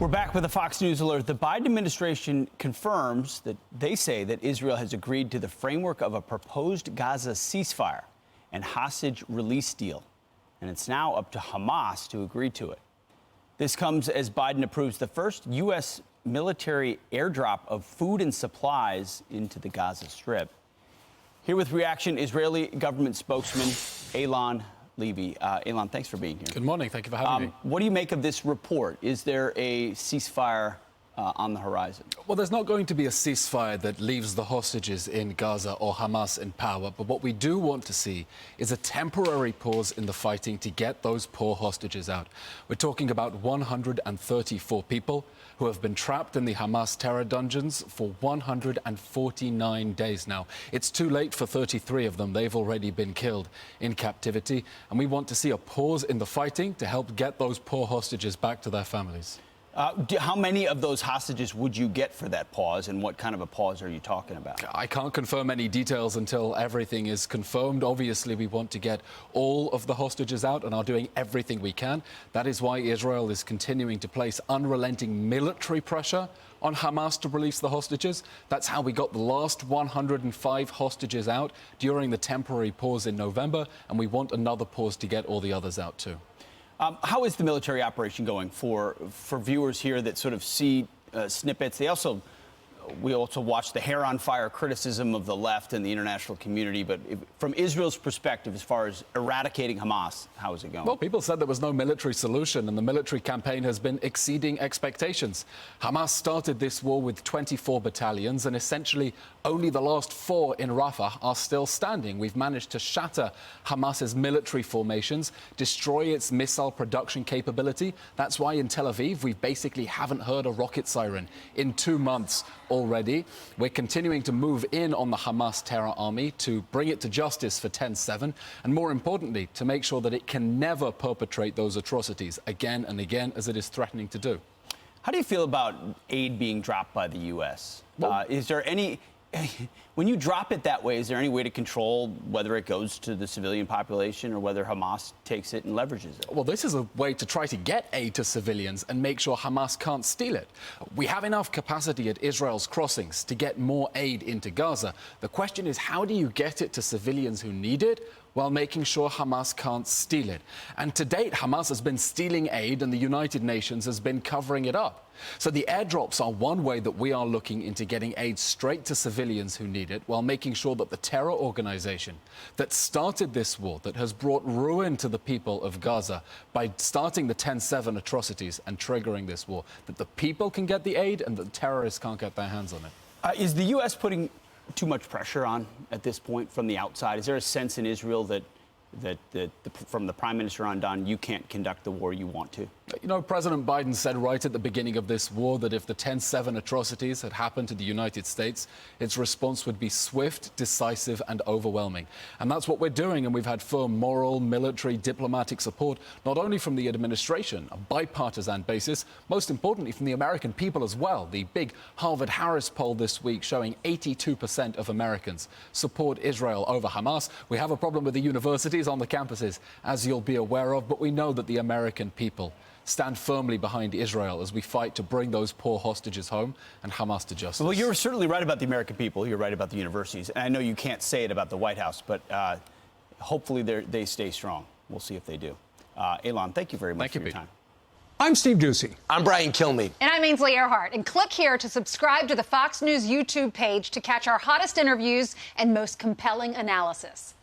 We're back with a Fox News alert. The Biden administration confirms that they say that Israel has agreed to the framework of a proposed Gaza ceasefire and hostage release deal. And it's now up to Hamas to agree to it. This comes as Biden approves the first U.S. military airdrop of food and supplies into the Gaza Strip. Here with reaction, Israeli government spokesman Eylon Levy. Eylon, thanks for being here. Good morning. Thank you for having me. What do you make of this report? Is there a ceasefire on the horizon? Well, there's not going to be a ceasefire that leaves the hostages in Gaza or Hamas in power. But what we do want to see is a temporary pause in the fighting to get those poor hostages out. We're talking about 134 people who have been trapped in the Hamas terror dungeons for 149 days now. It's too late for 33 of them. They've already been killed in captivity. And we want to see a pause in the fighting to help get those poor hostages back to their families. How many of those hostages would you get for that pause, and what kind of a pause are you talking about? I can't confirm any details until everything is confirmed. Obviously, we want to get all of the hostages out and are doing everything we can. That is why Israel is continuing to place unrelenting military pressure on Hamas to release the hostages. That's how we got the last 105 hostages out during the temporary pause in November, and we want another pause to get all the others out too. How is the military operation going for viewers here that sort of see snippets? We also watch the hair on fire criticism of the left and the international community. But from Israel's perspective, as far as eradicating Hamas, how is it going? Well, people said there was no military solution, and the military campaign has been exceeding expectations. Hamas started this war with 24 battalions, and essentially only the last 4 in Rafah are still standing. We've managed to shatter Hamas's military formations, destroy its missile production capability. That's why in Tel Aviv, we basically haven't heard a rocket siren in 2 months already. We're continuing to move in on the Hamas terror army to bring it to justice for 10/7, and more importantly, to make sure that it can never perpetrate those atrocities again and again, as it is threatening to do. How do you feel about aid being dropped by the U.S.? Is there any... When you drop it that way, is there any way to control whether it goes to the civilian population or whether Hamas takes it and leverages it? Well, this is a way to try to get aid to civilians and make sure Hamas can't steal it. We have enough capacity at Israel's crossings to get more aid into Gaza. The question is, how do you get it to civilians who need it while making sure Hamas can't steal it? And to date, Hamas has been stealing aid and the United Nations has been covering it up. So the airdrops are one way that we are looking into getting aid straight to civilians who need it, while making sure that the terror organization that started this war, that has brought ruin to the people of Gaza by starting the 10/7 atrocities and triggering this war, that the people can get the aid and the terrorists can't get their hands on it. Is the U.S. putting too much pressure on at this point from the outside? Is there a sense in Israel that from the prime minister on down, you can't conduct the war you want to? You know, President Biden said right at the beginning of this war that if the 10/7 atrocities had happened to the United States, its response would be swift, decisive, and overwhelming. And that's what we're doing. And we've had firm moral, military, diplomatic support, not only from the administration, a bipartisan basis, most importantly from the American people as well. The big Harvard-Harris poll this week showing 82% of Americans support Israel over Hamas. We have a problem with the universities on the campuses, as you'll be aware of, but we know that the American people stand firmly behind Israel as we fight to bring those poor hostages home and Hamas to justice. Well, you're certainly right about the American people. You're right about the universities. And I know you can't say it about the White House, but hopefully they stay strong. We'll see if they do. Eylon, thank you very much for your time. I'm Steve Doocy. I'm Brian Kilmeade. And I'm Ainsley Earhart. And click here to subscribe to the Fox News YouTube page to catch our hottest interviews and most compelling analysis.